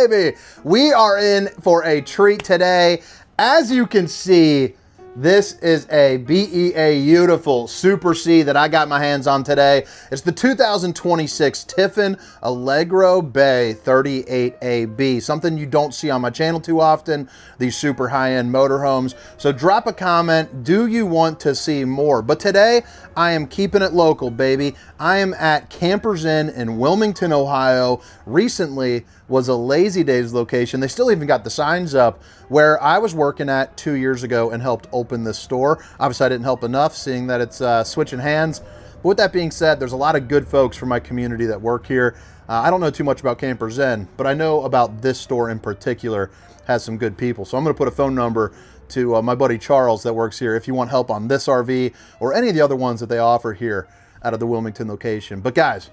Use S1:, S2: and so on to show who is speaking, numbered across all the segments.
S1: baby. We are in for a treat today. As you can see, this is a beautiful Super C that I got my hands on today. It's the 2026 Tiffin Allegro Bay 38AB, something you don't see on my channel too often, these super high-end motorhomes. So drop a comment, do you want to see more? But today, I am keeping it local, baby. I am at Campers Inn in Wilmington, Ohio. Recently was a Lazy Days location. They still even got the signs up where I was working at 2 years ago and helped open this store. Obviously, I didn't help enough, seeing that it's switching hands. But with that being said, there's a lot of good folks from my community that work here. I don't know too much about Campers Inn, but I know about this store in particular has some good people. So I'm gonna put a phone number to my buddy Charles that works here if you want help on this RV or any of the other ones that they offer here out of the Wilmington location. But guys,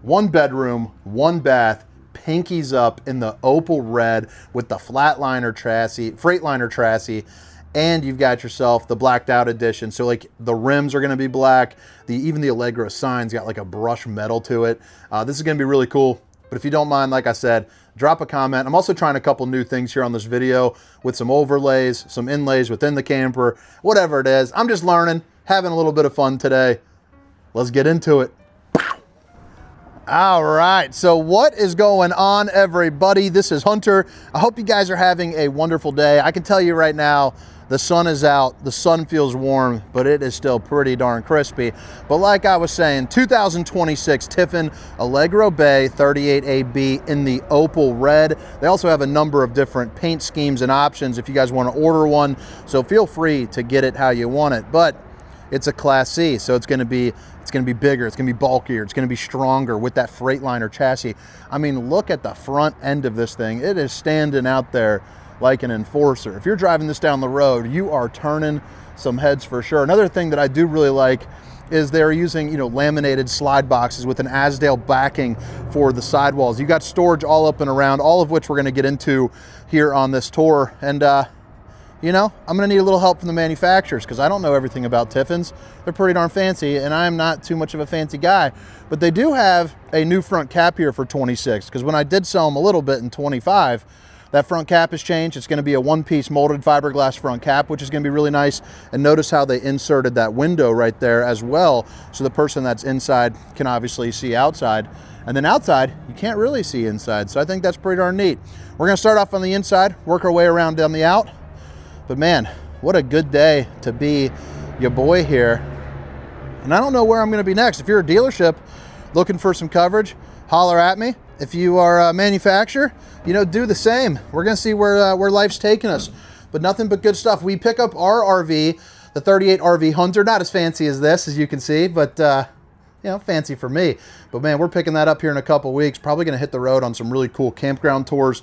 S1: 1 bedroom, 1 bath, pinkies up in the opal red with the Freightliner chassis, and you've got yourself the blacked out edition. So like the rims are gonna be black. Even the Allegro sign's got like a brushed metal to it. This is gonna be really cool. But if you don't mind, like I said, drop a comment. I'm also trying a couple new things here on this video with some overlays, some inlays within the camper, whatever it is. I'm just learning, having a little bit of fun today. Let's get into it. All right, so what is going on, everybody? This is Hunter. I hope you guys are having a wonderful day. I can tell you right now, the sun is out, the sun feels warm, but it is still pretty darn crispy. But like I was saying, 2026 Tiffin Allegro Bay 38AB in the opal red. They also have a number of different paint schemes and options if you guys want to order one, so feel free to get it how you want it. But it's a Class C, so it's gonna be bigger, it's gonna be bulkier, it's gonna be stronger with that Freightliner chassis. I mean, look at the front end of this thing. It is standing out there like an enforcer. If you're driving this down the road, you are turning some heads for sure. Another thing that I do really like is they're using, laminated slide boxes with an Azdel backing for the sidewalls. You got storage all up and around, all of which we're gonna get into here on this tour. And I'm gonna need a little help from the manufacturers because I don't know everything about Tiffins. They're pretty darn fancy and I'm not too much of a fancy guy, but they do have a new front cap here for 26 because when I did sell them a little bit in 25, that front cap has changed. It's gonna be a 1-piece molded fiberglass front cap, which is gonna be really nice. And notice how they inserted that window right there as well. So the person that's inside can obviously see outside. And then outside, you can't really see inside. So I think that's pretty darn neat. We're gonna start off on the inside, work our way around down the out. But man, what a good day to be your boy here. And I don't know where I'm gonna be next. If you're a dealership looking for some coverage, holler at me. If you are a manufacturer, do the same. We're gonna see where life's taking us. But nothing but good stuff. We pick up our RV, the 38 RV Hunter, not as fancy as this, as you can see, but fancy for me. But man, we're picking that up here in a couple weeks. Probably gonna hit the road on some really cool campground tours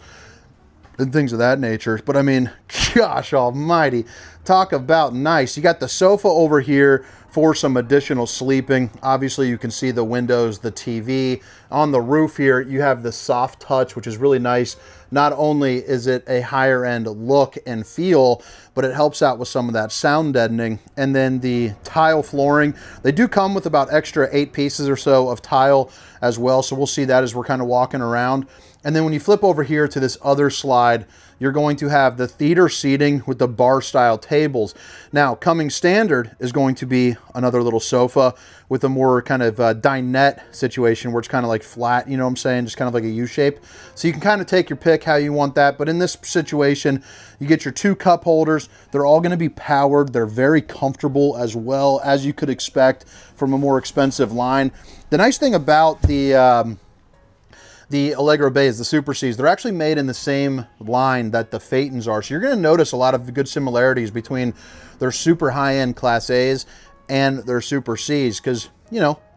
S1: and things of that nature. But I mean, gosh almighty, talk about nice. You got the sofa over here for some additional sleeping. Obviously you can see the windows, the TV. On the roof here, you have the soft touch, which is really nice. Not only is it a higher end look and feel, but it helps out with some of that sound deadening. And then the tile flooring, they do come with about extra 8 pieces or so of tile as well. So we'll see that as we're kind of walking around. And then when you flip over here to this other slide, you're going to have the theater seating with the bar style tables. Now, coming standard is going to be another little sofa with a more kind of dinette situation where it's kind of like flat, you know what I'm saying? Just kind of like a U shape. So you can kind of take your pick how you want that. But in this situation, you get your 2 cup holders. They're all gonna be powered. They're very comfortable as well, as you could expect from a more expensive line. The nice thing about the Allegro Bay is the Super Cs. They're actually made in the same line that the Phaetons are. So you're gonna notice a lot of good similarities between their super high-end Class A's and their Super Cs because,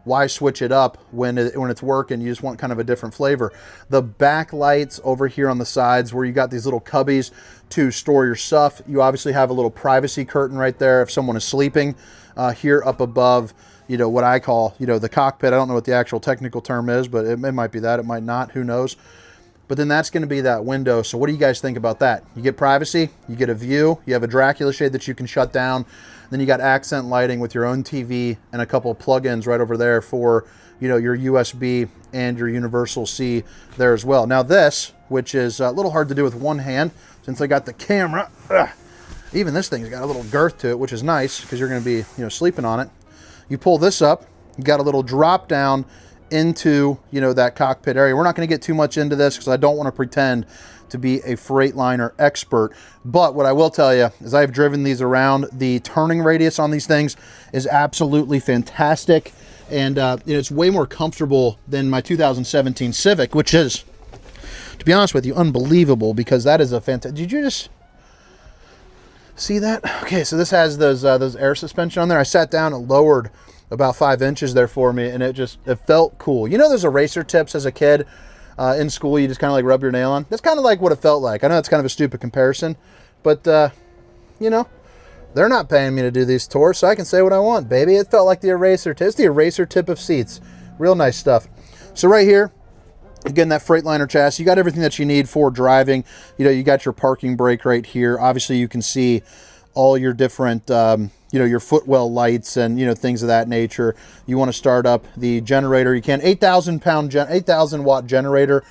S1: why switch it up when it's working? You just want kind of a different flavor. The back lights over here on the sides where you got these little cubbies to store your stuff. You obviously have a little privacy curtain right there if someone is sleeping here up above. What I call, the cockpit. I don't know what the actual technical term is, but it might be that, it might not, who knows. But then that's gonna be that window. So what do you guys think about that? You get privacy, you get a view, you have a Dracula shade that you can shut down, then you got accent lighting with your own TV and a couple of plugins right over there for, your USB and your universal C there as well. Now this, which is a little hard to do with one hand since I got the camera. Ugh. Even this thing's got a little girth to it, which is nice because you're going to be, sleeping on it. You pull this up, you got a little drop down into, that cockpit area. We're not going to get too much into this because I don't want to pretend to be a Freightliner expert. But what I will tell you is I've driven these around. The turning radius on these things is absolutely fantastic. And it's way more comfortable than my 2017 Civic, which is, to be honest with you, unbelievable because that is a fantastic... Did you just... see that? Okay, so this has those air suspension on there. I sat down and lowered about 5 inches there for me, and it felt cool. Those eraser tips as a kid in school you just kind of like rub your nail on? That's kind of like what it felt like. I know it's kind of a stupid comparison, but they're not paying me to do these tours, so I can say what I want, baby. It felt like the eraser tip. It's the eraser tip of seats. Real nice stuff. So right here, again, that Freightliner chassis, you got everything that you need for driving. You got your parking brake right here. Obviously, you can see all your different, your footwell lights and, things of that nature. You want to start up the generator. You can 8,000 watt generator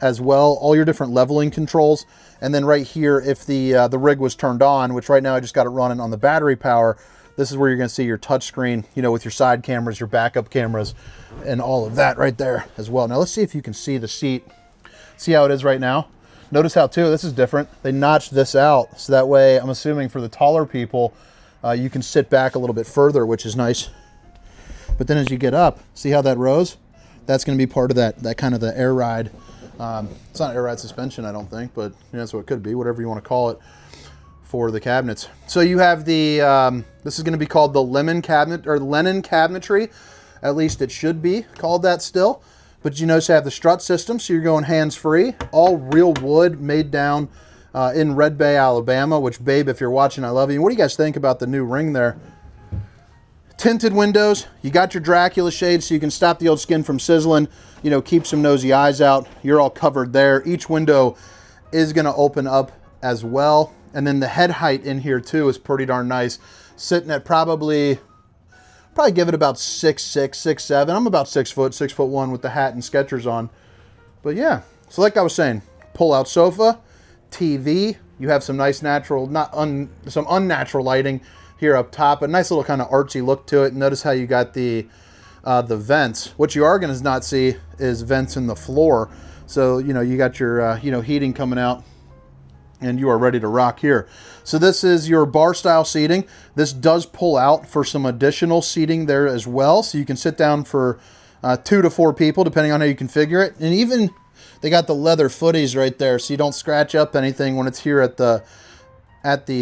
S1: as well. All your different leveling controls. And then right here, if the rig was turned on, which right now I just got it running on the battery power, this is where you're going to see your touchscreen, with your side cameras, your backup cameras, and all of that right there as well. Now let's see if you can see the seat. See how it is right now? Notice how, too, this is different. They notched this out, so that way, I'm assuming for the taller people, you can sit back a little bit further, which is nice. But then as you get up, see how that rose? That's going to be part of that kind of the air ride. It's not air ride suspension, I don't think, but that's what it could be, whatever you want to call it, for the cabinets. So you have the, this is going to be called the Lemon cabinet, or Lennon cabinetry. At least it should be called that still. But you notice I have the strut system, so you're going hands-free. All real wood made down in Red Bay, Alabama, which, babe, if you're watching, I love you. What do you guys think about the new ring there? Tinted windows. You got your Dracula shades so you can stop the old skin from sizzling, keep some nosy eyes out. You're all covered there. Each window is going to open up as well. And then the head height in here, too, is pretty darn nice. Sitting at probably give it about 6'6", 6'7". I'm about 6 foot, 6'1" with the hat and Skechers on. But yeah, so like I was saying, pull-out sofa, TV. You have some nice natural, some unnatural lighting here up top. A nice little kind of artsy look to it. Notice how you got the vents. What you are going to not see is vents in the floor. So, you got your, heating coming out, and you are ready to rock here. So this is your bar style seating. This does pull out for some additional seating there as well. So you can sit down for 2 to 4 people, depending on how you configure it. And even they got the leather footies right there, so you don't scratch up anything when it's here at the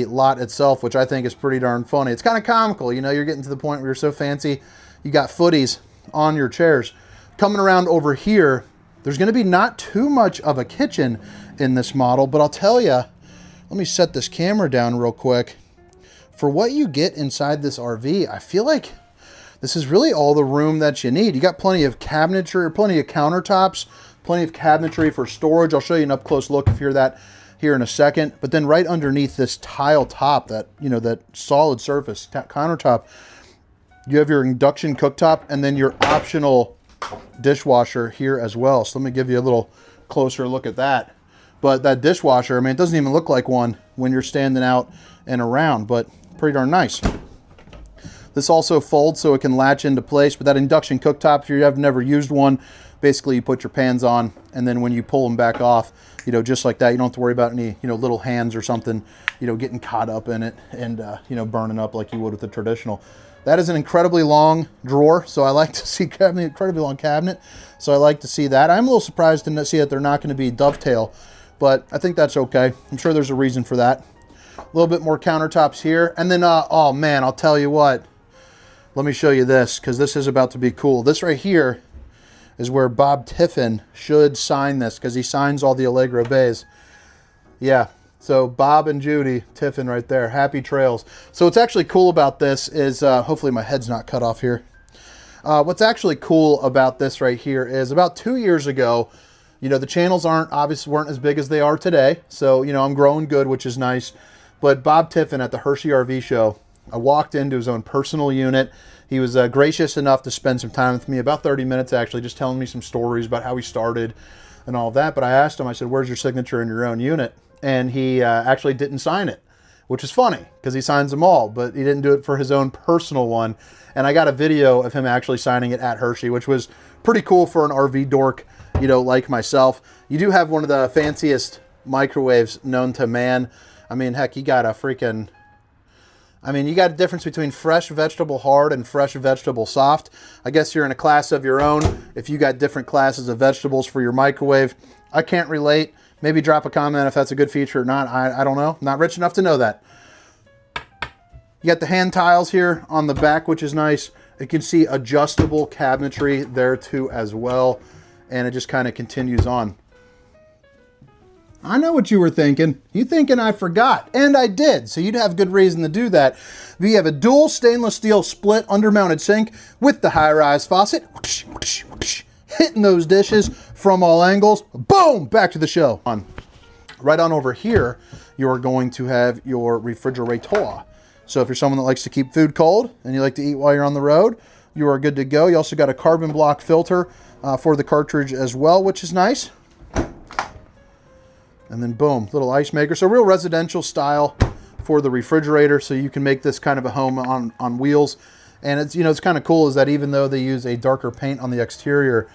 S1: lot itself, which I think is pretty darn funny. It's kind of comical, you're getting to the point where you're so fancy, you got footies on your chairs. Coming around over here, there's going to be not too much of a kitchen in this model, but I'll tell you, let me set this camera down real quick. For what you get inside this RV, I feel like this is really all the room that you need. You got plenty of cabinetry, or plenty of countertops, plenty of cabinetry for storage. I'll show you an up close look if you're that here in a second. But then right underneath this tile top, that that solid surface countertop, you have your induction cooktop and then your optional dishwasher here as well. So let me give you a little closer look at that. But that dishwasher, it doesn't even look like one when you're standing out and around, but pretty darn nice. This also folds so it can latch into place, but that induction cooktop, if you have never used one, basically you put your pans on, and then when you pull them back off, just like that, you don't have to worry about any, little hands or something, getting caught up in it and, burning up like you would with the traditional. That is an incredibly long drawer, so I like to see incredibly long cabinet, so I like to see that. I'm a little surprised to see that they're not going to be dovetail, but I think that's okay. I'm sure there's a reason for that. A little bit more countertops here. And then, oh man, I'll tell you what. Let me show you this, because this is about to be cool. This right here is where Bob Tiffin should sign this, because he signs all the Allegro Bays. Yeah, so Bob and Judy Tiffin right there. Happy trails. So what's actually cool about this is, hopefully my head's not cut off here. What's actually cool about this right here is about 2 years ago, the channels weren't as big as they are today. So, I'm growing good, which is nice. But Bob Tiffin at the Hershey RV show, I walked into his own personal unit. He was gracious enough to spend some time with me, about 30 minutes actually, just telling me some stories about how he started, and all that. But I asked him, I said, where's your signature in your own unit? And he actually didn't sign it, which is funny because he signs them all, but he didn't do it for his own personal one. And I got a video of him actually signing it at Hershey, which was pretty cool for an RV dork, you know, like myself. You do have one of the fanciest microwaves known to man. I mean, heck, you got a freaking... I mean, you got a difference between fresh vegetable hard and fresh vegetable soft. I guess you're in a class of your own if you got different classes of vegetables for your microwave. I can't relate. Maybe drop a comment if that's a good feature or not. I don't know. Not rich enough to know that. You got the hand tiles here on the back, which is nice. You can see adjustable cabinetry there too as well. And it just kind of continues on. I know what you were thinking. You thinking I forgot, and I did, so you'd have good reason to do that. We have a dual stainless steel split undermounted sink with the high-rise faucet, hitting those dishes from all angles. Boom, back to the show. Right on over here, you're going to have your refrigerator. So if you're someone that likes to keep food cold and you like to eat while you're on the road, you are good to go. You also got a carbon block filter for the cartridge as well, which is nice. And then boom, little ice maker. So real residential style for the refrigerator. So you can make this kind of a home on wheels. And it's, you know, it's kind of cool is that even though they use a darker paint on the exterior,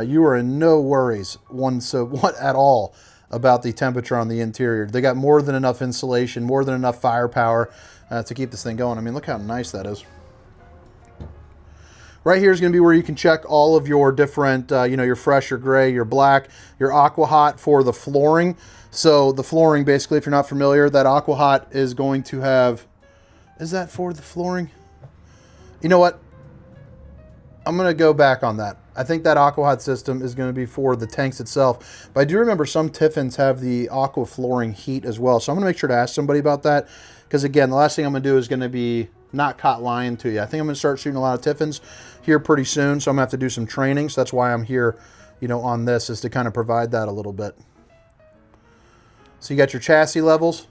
S1: you are in no worries at all about the temperature on the interior. They got more than enough insulation, more than enough firepower to keep this thing going. I mean, look how nice that is. Right here is going to be where you can check all of your different, you know, your fresh, your gray, your black, your aqua hot for the flooring. So the flooring, basically, if you're not familiar, that aqua hot is going to have, is that for the flooring? You know what? I'm going to go back on that. I think that aqua hot system is going to be for the tanks itself. But I do remember some Tiffins have the aqua flooring heat as well. So I'm going to make sure to ask somebody about that. Because again, the last thing I'm going to do is going to be not caught lying to you. I think I'm going to start shooting a lot of Tiffins here pretty soon. So I'm going to have to do some training. So that's why I'm here, you know, on this, is to kind of provide that a little bit. So you got your chassis levels.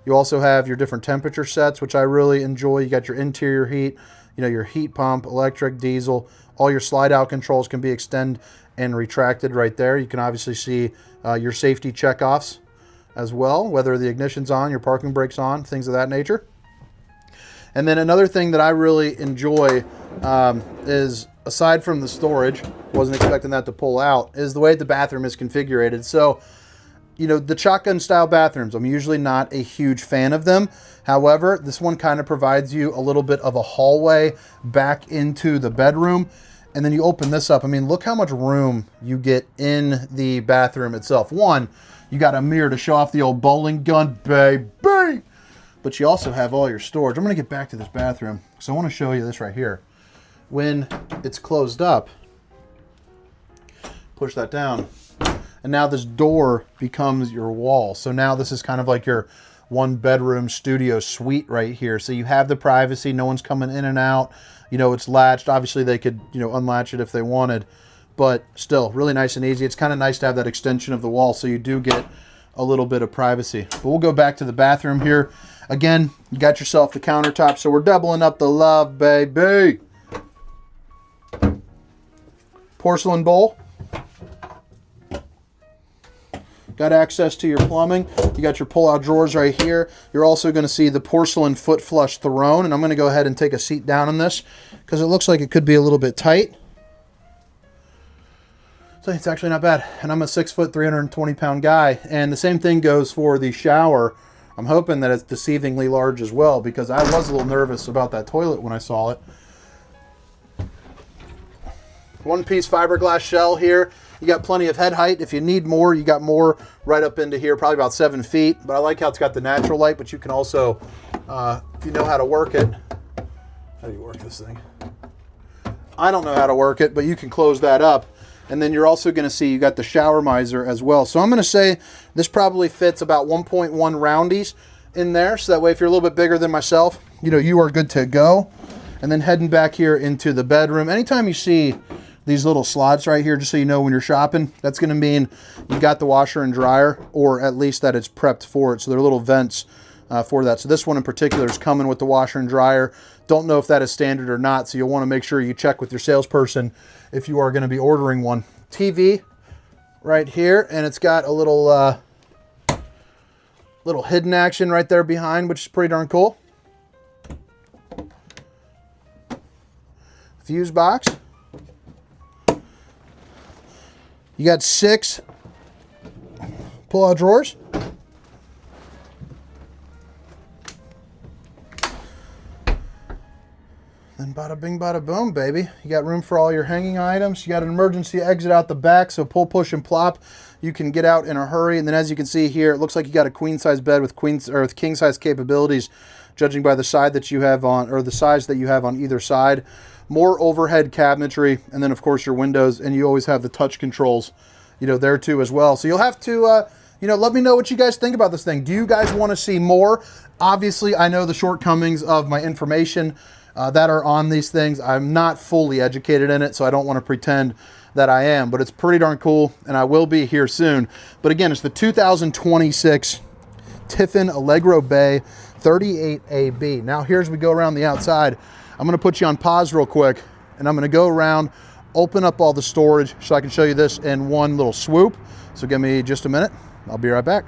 S1: You also have your different temperature sets, which I really enjoy. You got your interior heat, you know, your heat pump, electric, diesel. All your slide out controls can be extended and retracted right there. You can obviously see your safety checkoffs as well, whether the ignition's on, your parking brake's on, things of that nature. And then another thing that I really enjoy is, aside from the storage, wasn't expecting that to pull out, is the way the bathroom is configured. So, you know, the shotgun style bathrooms, I'm usually not a huge fan of them. However, this one kind of provides you a little bit of a hallway back into the bedroom. And then you open this up. I mean, look how much room you get in the bathroom itself. One, you got a mirror to show off the old bowling gun, baby. But you also have all your storage. I'm going to get back to this bathroom because I want to show you this right here. When it's closed up, push that down, and now this door becomes your wall. So now this is kind of like your one bedroom studio suite right here. So you have the privacy. No one's coming in and out. You know, it's latched. Obviously, they could, you know, unlatch it if they wanted. But still, really nice and easy. It's kind of nice to have that extension of the wall so you do get a little bit of privacy. But we'll go back to the bathroom here. Again, you got yourself the countertop, so we're doubling up the love, baby. Porcelain bowl. Got access to your plumbing. You got your pull-out drawers right here. You're also going to see the porcelain foot flush throne, and I'm going to go ahead and take a seat down on this because it looks like it could be a little bit tight. So it's actually not bad. And I'm a 6 foot, 320 pound guy. And the same thing goes for the shower. I'm hoping that it's deceivingly large as well because I was a little nervous about that toilet when I saw it. One piece fiberglass shell here. You got plenty of head height. If you need more, you got more right up into here, probably about 7 feet. But I like how it's got the natural light, but you can also, if you know how to work it, how do you work this thing? I don't know how to work it, but you can close that up. And then you're also going to see you got the shower miser as well. So I'm going to say this probably fits about 1.1 roundies in there. So that way, if you're a little bit bigger than myself, you know, you are good to go. And then heading back here into the bedroom. Anytime you see these little slots right here, just so you know when you're shopping, that's going to mean you got the washer and dryer, or at least that it's prepped for it. So they're little vents for that. So this one in particular is coming with the washer and dryer. Don't know if that is standard or not. So you'll want to make sure you check with your salesperson if you are going to be ordering one. TV, right here, and it's got a little little hidden action right there behind, which is pretty darn cool. Fuse box. You got 6 pull-out drawers. Then bada bing, bada boom, baby. You got room for all your hanging items. You got an emergency exit out the back, so pull, push, and plop. You can get out in a hurry. And then as you can see here, it looks like you got a queen-size bed with king-size capabilities, judging by the side that you have on, or the size that you have on either side. More overhead cabinetry, and then of course your windows, and you always have the touch controls, you know, there too as well. So you'll have to, you know, let me know what you guys think about this thing. Do you guys want to see more? Obviously, I know the shortcomings of my information that are on these things. I'm not fully educated in it, so I don't want to pretend that I am, but it's pretty darn cool, and I will be here soon. But again, it's the 2026 Tiffin Allegro Bay 38AB. Now here's we go around the outside. I'm going to put you on pause real quick, and I'm going to go around, open up all the storage so I can show you this in one little swoop. So give me just a minute. I'll be right back.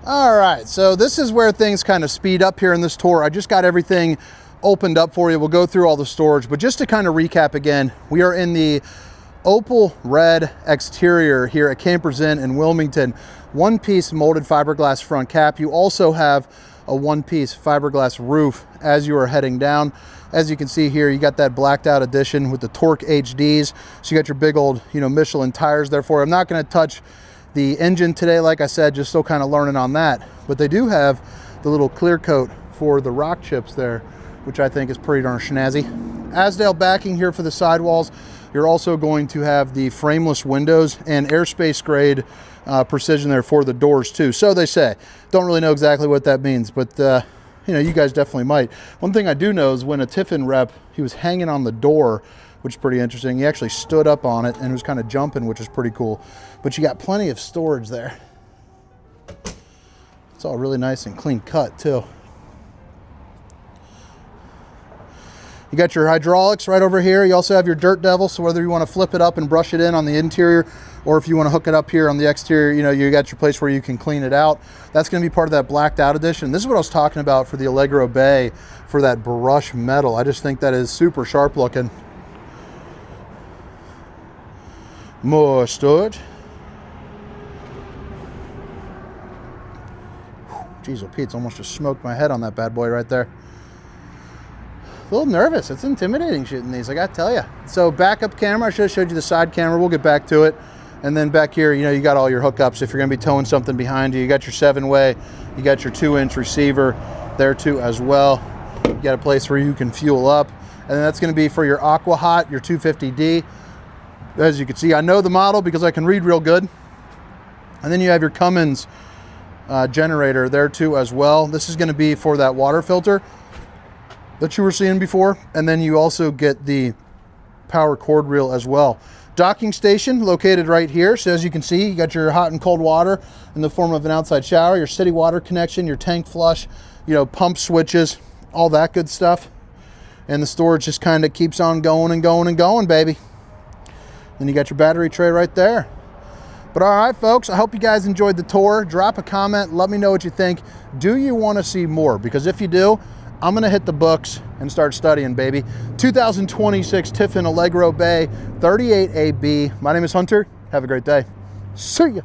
S1: All right, so this is where things kind of speed up here in this tour. I just got everything opened up for you. We'll go through all the storage, but just to kind of recap again, we are in the opal red exterior here at Campers Inn in Wilmington. One-piece molded fiberglass front cap. You also have a one-piece fiberglass roof as you are heading down. As you can see here, you got that blacked out edition with the Torque HDs. So you got your big old, you know, Michelin tires there for you. I'm not going to touch the engine today, like I said, just still kind of learning on that. But they do have the little clear coat for the rock chips there, which I think is pretty darn snazzy. Azdel backing here for the sidewalls. You're also going to have the frameless windows and airspace grade precision there for the doors too. So they say. Don't really know exactly what that means, but you know, you guys definitely might. One thing I do know is when a Tiffin rep, he was hanging on the door, which is pretty interesting. He actually stood up on it and was kind of jumping, which is pretty cool. But you got plenty of storage there. It's all really nice and clean cut too. You got your hydraulics right over here. You also have your Dirt Devil, so whether you want to flip it up and brush it in on the interior, or if you want to hook it up here on the exterior, you know, you got your place where you can clean it out. That's going to be part of that blacked out edition. This is what I was talking about for the Allegro Bay, for that brush metal. I just think that is super sharp looking. More storage. Jeez, oh Pete's almost just smoked my head on that bad boy right there. A little nervous. It's intimidating shooting these, I gotta tell you. So backup camera, I should have showed you the side camera. We'll get back to it. And then back here, you know, you got all your hookups. If you're gonna be towing something behind you, you got your 7-way, you got your 2-inch receiver there too as well. You got a place where you can fuel up. And then that's gonna be for your Aqua Hot, your 250D. As you can see, I know the model because I can read real good. And then you have your Cummins generator there too as well. This is going to be for that water filter that you were seeing before. And then you also get the power cord reel as well. Docking station located right here. So as you can see, you got your hot and cold water in the form of an outside shower, your city water connection, your tank flush, you know, pump switches, all that good stuff. And the storage just kind of keeps on going and going and going, baby. Then you got your battery tray right there. But all right, folks, I hope you guys enjoyed the tour. Drop a comment. Let me know what you think. Do you want to see more? Because if you do, I'm going to hit the books and start studying, baby. 2026 Tiffin Allegro Bay 38AB. My name is Hunter. Have a great day. See ya.